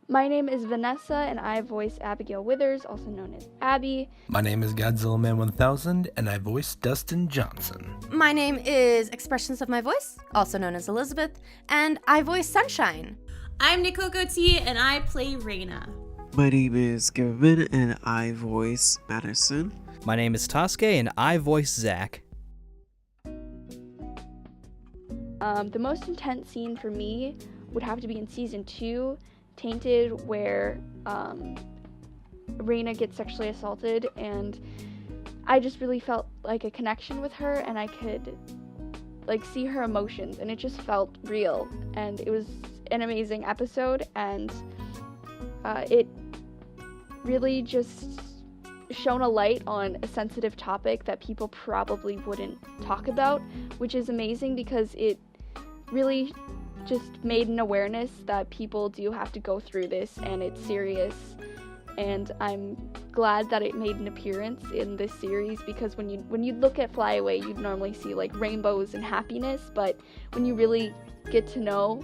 My name is Vanessa, and I voice Abigail Withers, also known as Abby. My name is Godzillaman1000, and I voice Dustin Johnson. My name is Expressionsofmyvoice, also known as Elizabeth, and I voice Sunshine. I'm NikokoTee, and I play Reyna. My name is Gimbitmen, and I voice Mattison. My name is Tasuke, and I voice Zach. The most intense scene for me would have to be in season 2, Tainted, where Reyna gets sexually assaulted, and I just really felt like a connection with her, and I could see her emotions, and it just felt real, and it was an amazing episode, and it really just shone a light on a sensitive topic that people probably wouldn't talk about, which is amazing because it really just made an awareness that people do have to go through this, and it's serious. And I'm glad that it made an appearance in this series, because when you look at Fly Away, you'd normally see rainbows and happiness, but when you really get to know,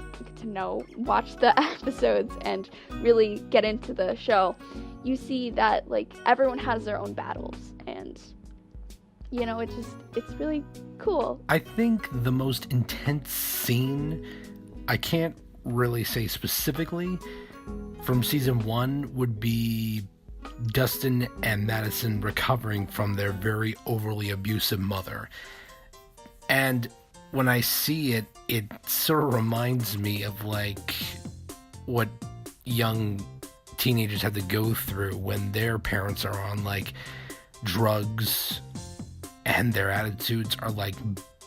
watch the episodes and really get into the show, you see that everyone has their own battles, and it's really cool. I think the most intense scene, I can't really say specifically, from season 1 would be Dustin and Mattison recovering from their very overly abusive mother. And when I see it, it sort of reminds me of what young teenagers have to go through when their parents are on drugs and their attitudes are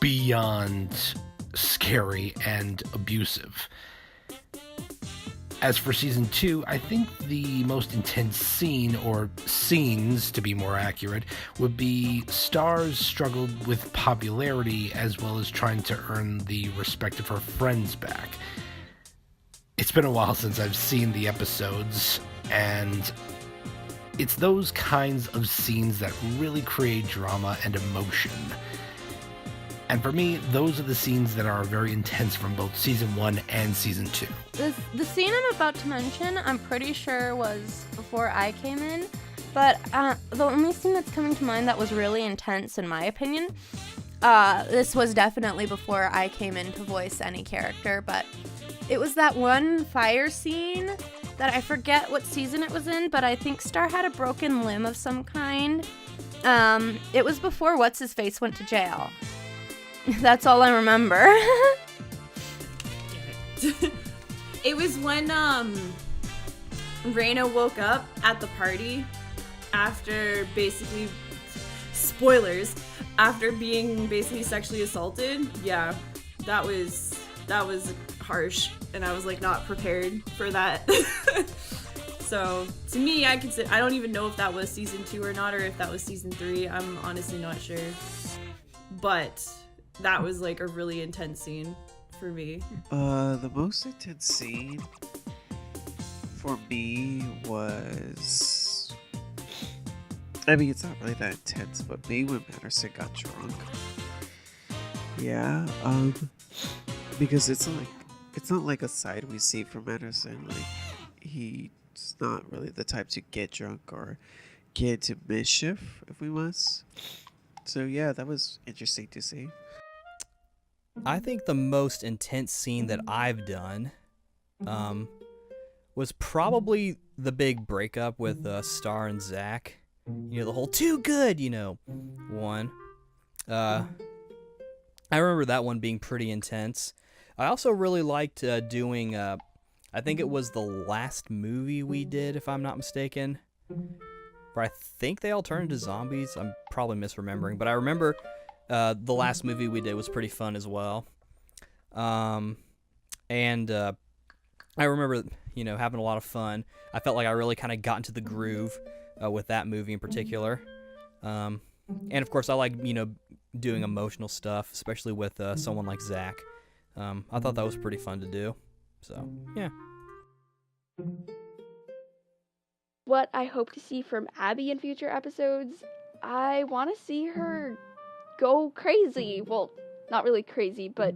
beyond scary and abusive. As for season 2, I think the most intense scene, or scenes to be more accurate, would be Star's struggle with popularity as well as trying to earn the respect of her friends back. It's been a while since I've seen the episodes, and it's those kinds of scenes that really create drama and emotion. And for me, those are the scenes that are very intense from both season 1 and season 2. The scene I'm about to mention, I'm pretty sure was before I came in, but the only scene that's coming to mind that was really intense, in my opinion, this was definitely before I came in to voice any character, but it was that one fire scene that I forget what season it was in, but I think Star had a broken limb of some kind. It was before What's-His-Face went to jail. That's all I remember. It was when Reyna woke up at the party after basically, spoilers, after being basically sexually assaulted. Yeah, that was harsh, and I was not prepared for that. So to me, I don't even know if that was season 2 or not, or if that was season 3. I'm honestly not sure, but that was a really intense scene for me. The most intense scene for me was, it's not really that intense, but me when Mattison got drunk. Yeah, because it's not like a side we see from Mattison. He's not really the type to get drunk or get into mischief, if we must. So yeah, that was interesting to see. I think the most intense scene that I've done was probably the big breakup with Star and Zach. The whole too good, one. I remember that one being pretty intense. I also really liked doing, I think it was the last movie we did, if I'm not mistaken, where I think they all turned into zombies. I'm probably misremembering, but I remember the last movie we did was pretty fun as well. And I remember, having a lot of fun. I felt like I really kind of got into the groove with that movie in particular. And of course, I like, doing emotional stuff, especially with someone like Zach. I thought that was pretty fun to do. So, yeah. What I hope to see from Abby in future episodes, I want to see her go crazy. Well, not really crazy, but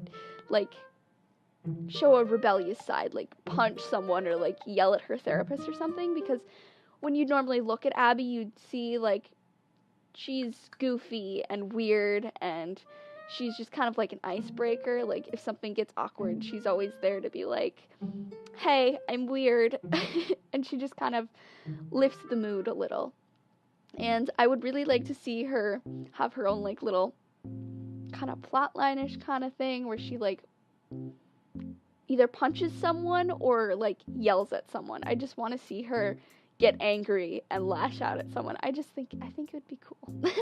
show a rebellious side, like punch someone or like yell at her therapist or something, because when you normally look at Abby, you'd see like she's goofy and weird, and she's just kind of like an icebreaker. Like if something gets awkward, she's always there to be like, hey, I'm weird. And she just kind of lifts the mood a little. And I would really like to see her have her own like little kind of plotline-ish kind of thing where she like either punches someone or like yells at someone. I just want to see her get angry and lash out at someone. I think it would be cool.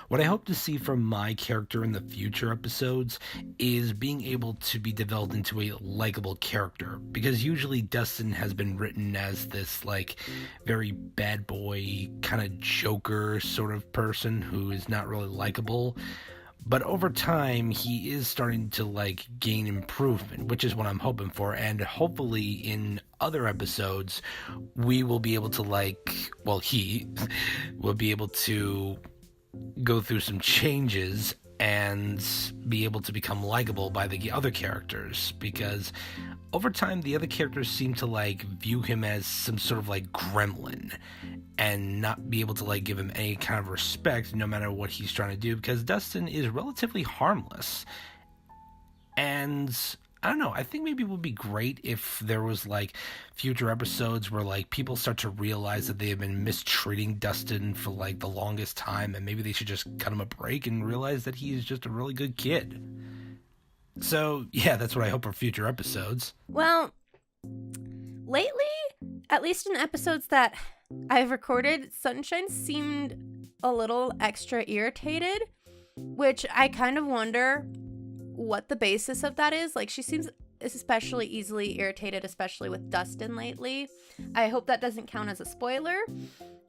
What I hope to see from my character in the future episodes is being able to be developed into a likable character, because usually Dustin has been written as this like very bad boy kind of joker sort of person who is not really likable. But over time, he is starting to like gain improvement, which is what I'm hoping for. And hopefully in other episodes, we will be able to he will be able to go through some changes and be able to become likable by the other characters, because over time the other characters seem to like view him as some sort of like gremlin and not be able to like give him any kind of respect no matter what he's trying to do, because Dustin is relatively harmless. And I don't know, I think maybe it would be great if there was like future episodes where like people start to realize that they have been mistreating Dustin for like the longest time, and maybe they should just cut him a break and realize that he is just a really good kid. So yeah, that's what I hope for future episodes. Well, lately, at least in episodes that I've recorded, Sunshine seemed a little extra irritated, which I kind of wonder what the basis of that is. Like, she seems especially easily irritated, especially with Dustin lately. I hope that doesn't count as a spoiler.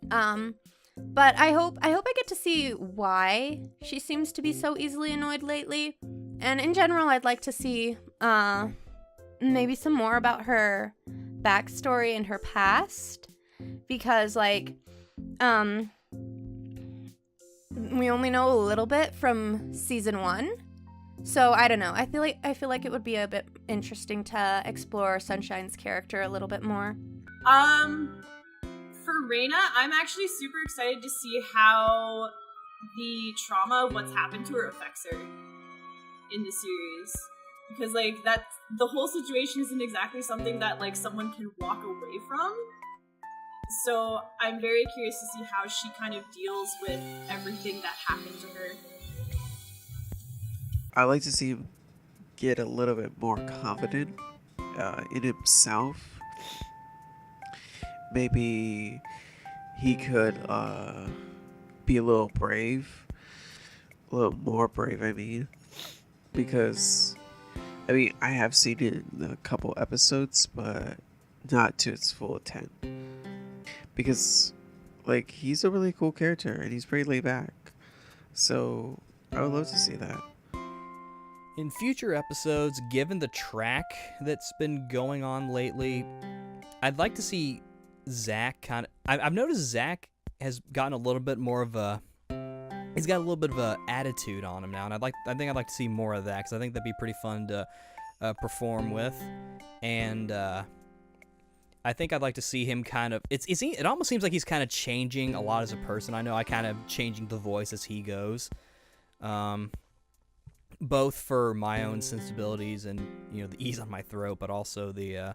But I hope I get to see why she seems to be so easily annoyed lately. And in general, I'd like to see maybe some more about her backstory and her past, because like we only know a little bit from season 1. So I don't know. I feel like it would be a bit interesting to explore Sunshine's character a little bit more. For Reyna, I'm actually super excited to see how the trauma of what's happened to her affects her in the series, because like that the whole situation isn't exactly something that like someone can walk away from. So I'm very curious to see how she kind of deals with everything that happened to her. I like to see him get a little bit more confident in himself. Maybe he could be a little brave, a little more brave, I mean. Because, I mean, I have seen it in a couple episodes, but not to its full extent. Because, like, he's a really cool character, and he's pretty laid back. So, I would love to see that. In future episodes, given the track that's been going on lately, I'd like to see Zach kind of... I've noticed Zach has gotten a little bit more of a... He's got a little bit of an attitude on him now, and I think I'd like to see more of that, because I think that'd be pretty fun to perform with. And I think I'd like to see him kind of... It almost seems like he's kind of changing a lot as a person. I know I kind of changing the voice as he goes. Both for my own sensibilities and, you know, the ease on my throat, but also the,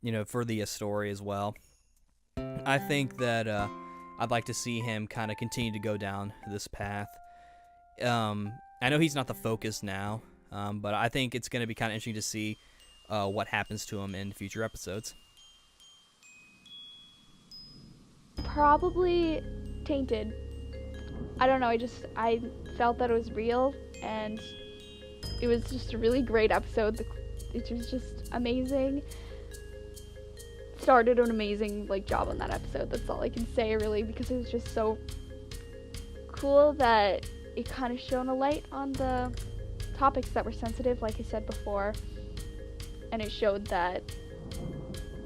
you know, for the story as well. I think that I'd like to see him kind of continue to go down this path. I know he's not the focus now, but I think it's going to be kind of interesting to see what happens to him in future episodes. Probably tainted. I don't know, I felt that it was real, and it was just a really great episode. It was just amazing. Started an amazing job on that episode. That's all I can say, really, because it was just so cool that it kind of shone a light on the topics that were sensitive, like I said before, and it showed that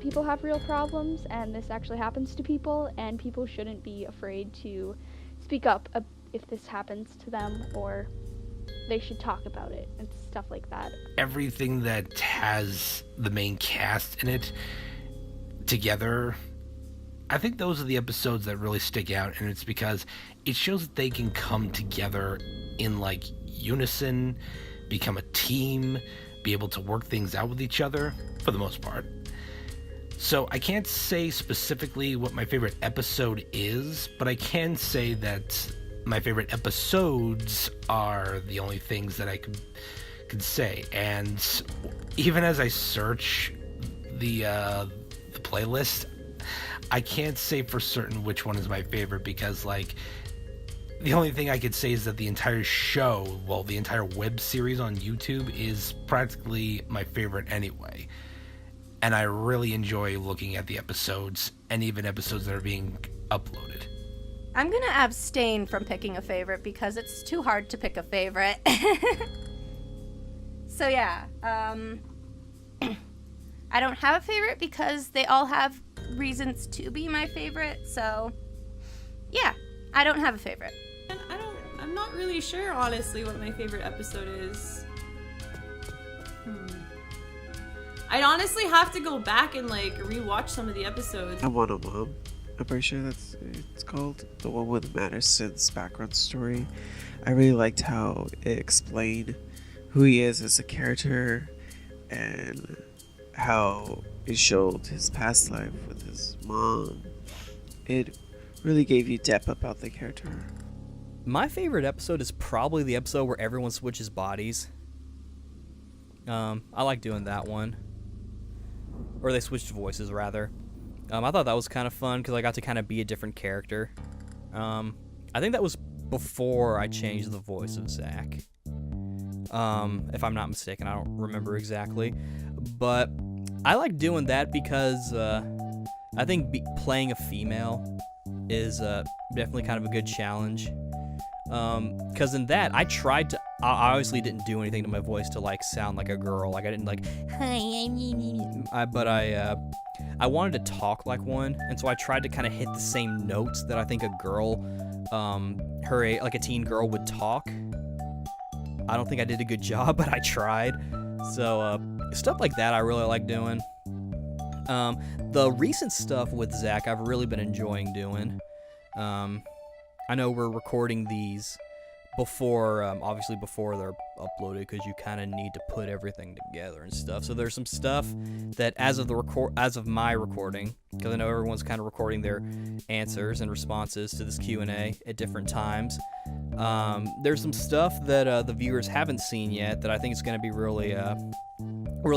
people have real problems, and this actually happens to people, and people shouldn't be afraid to speak up if this happens to them, or they should talk about it and stuff like that. Everything that has the main cast in it together, I think those are the episodes that really stick out, and it's because it shows that they can come together in like unison, become a team, be able to work things out with each other for the most part. So I can't say specifically what my favorite episode is, but I can say that my favorite episodes are the only things that I could say. And even as I search the playlist, I can't say for certain which one is my favorite, because like the only thing I could say is that the entire show, well, the entire web series on YouTube is practically my favorite anyway. And I really enjoy looking at the episodes, and even episodes that are being uploaded. I'm gonna abstain from picking a favorite because it's too hard to pick a favorite. So yeah, I don't have a favorite because they all have reasons to be my favorite. So yeah, I don't have a favorite. And I'm not really sure, honestly, what my favorite episode is. I'd honestly have to go back and like rewatch some of the episodes. I Want a Mom. I'm pretty sure that's it's called. The one with Mattison's background story. I really liked how it explained who he is as a character and how it showed his past life with his mom. It really gave you depth about the character. My favorite episode is probably the episode where everyone switches bodies. I like doing that one. Or they switched voices, rather. I thought that was kind of fun because I got to kind of be a different character. I think that was before I changed the voice of Zach. If I'm not mistaken, I don't remember exactly. But I like doing that because I think playing a female is definitely kind of a good challenge. Because in that, I obviously didn't do anything to my voice to like sound like a girl. Like I didn't like, but I wanted to talk like one, and so I tried to kind of hit the same notes that I think a girl, like a teen girl would talk. I don't think I did a good job, but I tried. So stuff like that I really like doing. The recent stuff with Zach I've really been enjoying doing. I know we're recording these before, obviously before they're uploaded, because you kind of need to put everything together and stuff. So there's some stuff that as of my recording, because I know everyone's kind of recording their answers and responses to this Q&A at different times. There's some stuff that the viewers haven't seen yet that I think is going to be really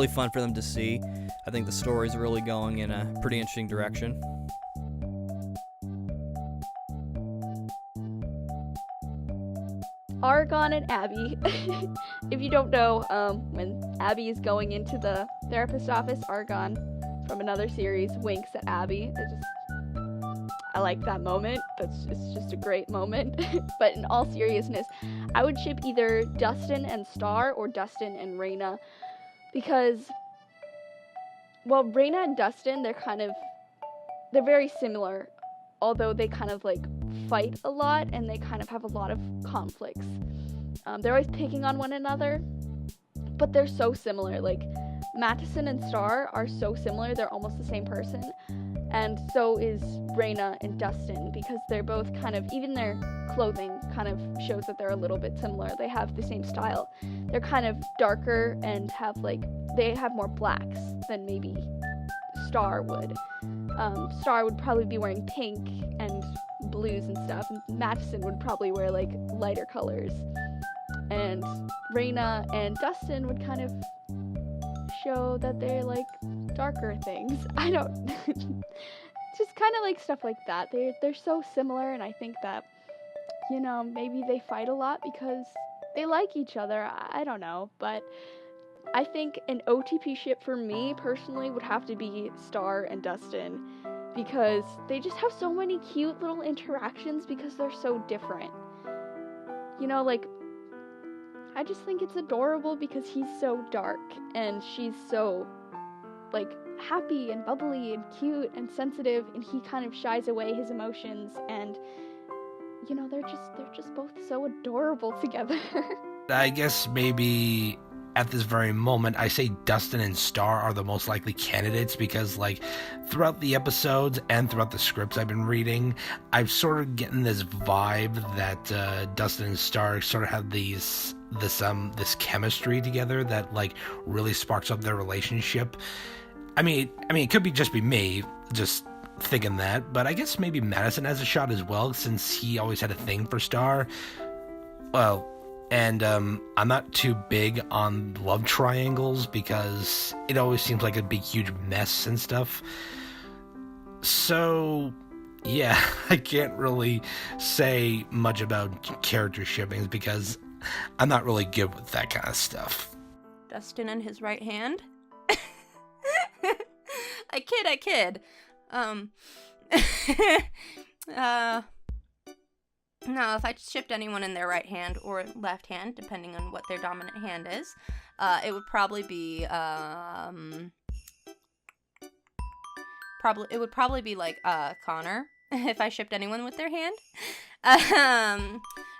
fun for them to see. I think the story's really going in a pretty interesting direction. Argon and Abby. If you don't know, when Abby is going into the therapist's office, Argon from another series winks at Abby. I like that moment. It's just a great moment. But in all seriousness, I would ship either Dustin and Star or Dustin and Reyna, because, well, Reyna and Dustin, they're very similar, although they kind of like fight a lot and they kind of have a lot of conflicts. They're always picking on one another, but they're so similar. Like, Mattison and Star are so similar, they're almost the same person. And so is Reyna and Dustin, because they're both kind of, even their clothing kind of shows that they're a little bit similar. They have the same style. They're kind of darker and they have more blacks than maybe Star would. Star would probably be wearing pink and blues and stuff, and Mattison would probably wear like lighter colors. And Reyna and Dustin would kind of show that they're like darker things. I don't just kind of like stuff like that. They're so similar, and I think that, you know, maybe they fight a lot because they like each other. I don't know, but I think an OTP ship for me personally would have to be Star and Dustin, because they just have so many cute little interactions because they're so different. You know, like, I just think it's adorable because he's so dark and she's so, like, happy and bubbly and cute and sensitive, and he kind of shies away his emotions, and, you know, they're just both so adorable together. I guess maybe at this very moment, I say Dustin and Star are the most likely candidates because, like, throughout the episodes and throughout the scripts I've been reading, I've sort of getting this vibe that Dustin and Star sort of have this chemistry together that, like, really sparks up their relationship. I mean, it could just be me just thinking that, but I guess maybe Mattison has a shot as well since he always had a thing for Star. Well. And I'm not too big on love triangles because it always seems like a big, huge mess and stuff. So, yeah, I can't really say much about character shippings because I'm not really good with that kind of stuff. Dustin and his right hand? I kid. No, if I shipped anyone in their right hand or left hand, depending on what their dominant hand is, it would probably be like Connor if I shipped anyone with their hand.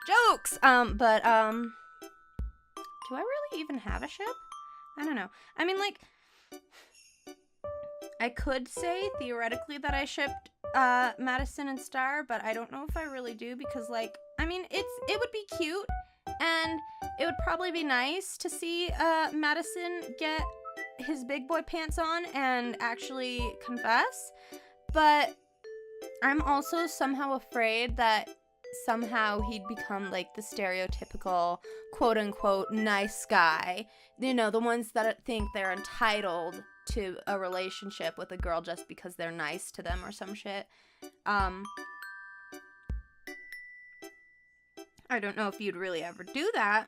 Jokes. But do I really even have a ship? I don't know. I mean, like, I could say theoretically that I shipped Mattison and Star, but I don't know if I really do because, like, I mean, it would be cute and it would probably be nice to see Mattison get his big boy pants on and actually confess, but I'm also somehow afraid that somehow he'd become like the stereotypical quote-unquote nice guy, you know, the ones that think they're entitled to a relationship with a girl just because they're nice to them or some shit. I don't know if you'd really ever do that,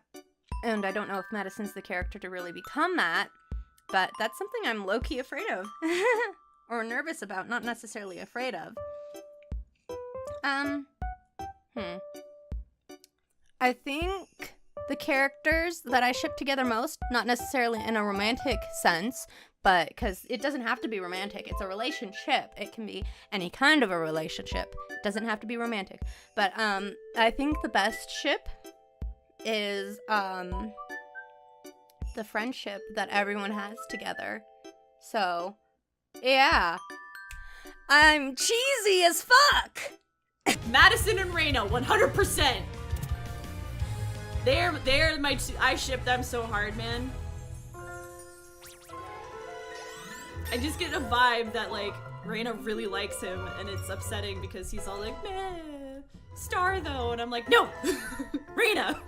and I don't know if Mattison's the character to really become that, but that's something I'm low-key afraid of. Or nervous about, not necessarily afraid of. I think the characters that I ship together most, not necessarily in a romantic sense, but because it doesn't have to be romantic. It's a relationship. It can be any kind of a relationship. It doesn't have to be romantic. But I think the best ship is the friendship that everyone has together. So, yeah. I'm cheesy as fuck! Mattison and Reyna, 100%. They're my I ship them so hard, man. I just get a vibe that, like, Reyna really likes him, and it's upsetting because he's all like, meh, Star though, and I'm like, no, Reyna.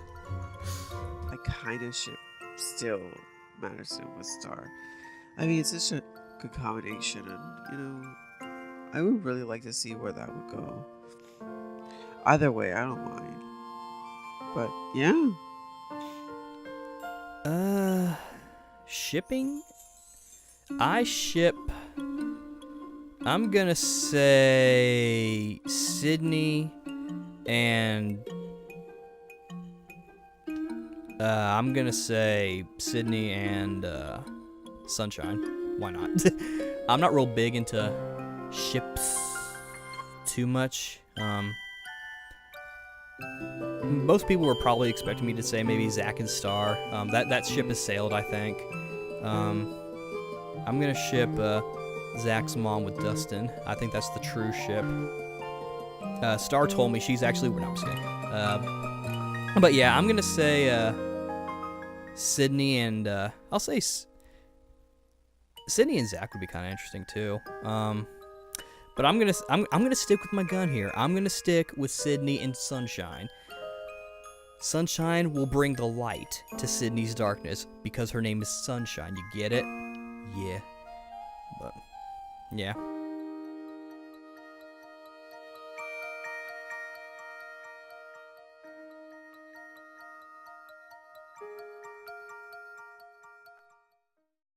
I kind of ship still Mattison with Star. I mean, it's such a good combination, and, you know, I would really like to see where that would go. Either way, I don't mind. But, yeah. Shipping? I ship... I'm gonna say... Sydney and... I'm gonna say Sydney and, Sunshine. Why not? I'm not real big into ships too much. Most people were probably expecting me to say maybe Zach and Star. That ship has sailed, I think. I'm gonna ship Zach's mom with Dustin. I think that's the true ship. Star told me she's actually... No, I'm just kidding. But yeah, I'm gonna say Sydney and... I'll say Sydney and Zach would be kind of interesting too. But I'm gonna stick with my gun here. I'm gonna stick with Sydney and Sunshine. Sunshine will bring the light to Sydney's darkness because her name is Sunshine. You get it? Yeah. But yeah.